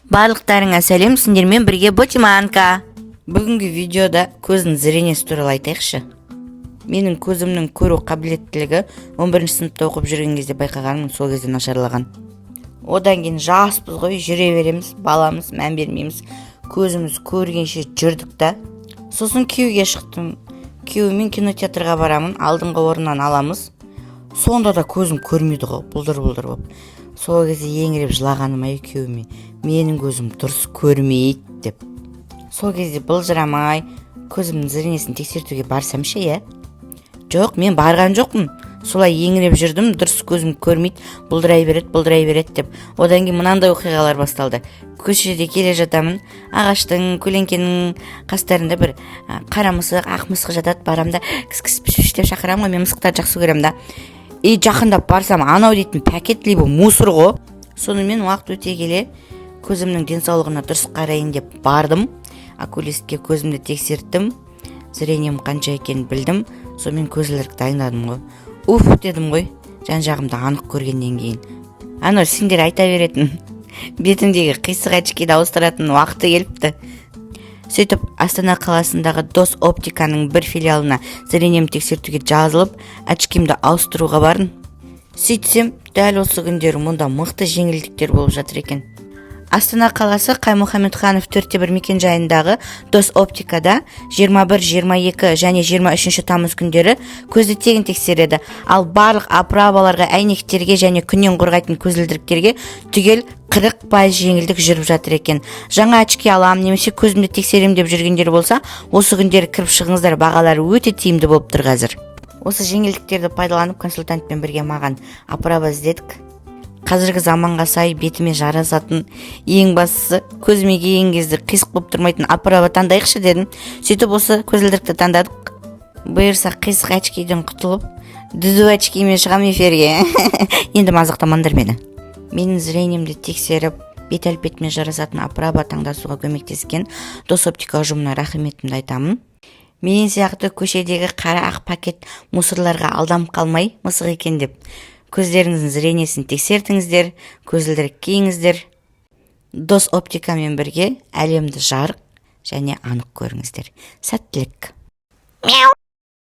Барлықтарыңа сәлем, сендермен бірге Ботиманка. Бүгінгі видеода көздің зрениесі туралы айтайықшы. Менің көзімнің көру қабілеттілігі 11 сыныпта оқып жүрген кезде байқағаным сол кезде нашарлаған. Одан кейін жаспыз ғой, жүре береміз, баламыз, мән бермейміз. Көзіміз көргенше жүрдік та. Сосын күйеуге шықтым. Күйеуімен кинотеатрға барамын, алдыңғы орыннан аламыз. Сонда да көзім көрмейді ғой, бұлдыр-бұлдыр болып. Сол кезде еңіреп жылағаным ай күйеуіме. Менің көзім дұрыс көрмейді деп. Сол кезде былжырамай көзімнің зрениесін тексертуге барсам ше, иә? Жоқ, мен барған жоқпын. Солай еңіреп жүрдім, дұрыс көзім көрмейді, бұлдырай береді деп. Одан кейін мынандай оқиғалар басталды. Көшеде келе жатамын, ағаштың, көлеңкенің қастарында бір қара мысық, ақ мысық жатады, барамда кіс деп шақырамын ғой, мен мысықтарды жақсы көремін да. Жақындап барсам, анау дейтін пакет либо мусор ғой. Сонымен уақыт өте келе көзімнің денсаулығына дұрыс қарайын деп бардым. Окулистке көзімді тексерттім. Зрением қанша екенін білдім. Сонымен көзілдірік дайындадым ғой. Уф дедім ғой, жан-жағымды анық көргеннен кейін. Анау сендер айта беретін бетімдегі қисық очкиді ауыстыратын уақыты келіпті. Сөйтіп, Астана қаласындағы Дос Оптиканың бір филиалына зрением тексертуге жазылып, очкимді ауыстыруға бардым. Сөйтсем, дәл осы күндері мұнда мықты жеңілдіктер болып жатыр екен. Астана қаласы Қаймұхамедханов 4-1 мекенжайындағы Дос Оптикада 21, 22 және 23 тамыз күндері көзді тегін тексереді. Ал барлық оправаларға, әйнектерге және күннен қорғайтын көзілдіріктерге түгел 40% жеңілдік жүріп жатыр екен. Жаңа очки алам, немесе көзімді тексерем деп жүргендер болса, осы күндері кіріп шығыңыздар, бағалары өте тиімді болып тұр қазір. Осы жеңілдіктерді пайдаланып консультантпен бірге маған оправа іздедік. Қазіргі заманға сай бетіме жарасатын, ең бастысы көзіме киген кезде қисық болып тұрмайтын оправа таңдайықшы дедім. Сөйтіп осы көзілдірікті таңдадық. Бұйырса қисық очкиден құтылып, дүзу очкимен шығам эфирге. Енді мазақтамаңдар мені. Менің зрениемді тексеріп, бет әлпетіме жарасатын оправа таңдасуға көмектескен Дос Оптика ұжымына рахметімді айтамын. Мен сияқты көшедегі қара ақ пакет мусорларға алданып қалмай, мысық екен деп көздеріңіздің зрениесін тексертіңіздер, көзілдірік киіңіздер. Дос Оптикамен бірге әлемді жарық және анық көріңіздер. Сәттілік. Мяу.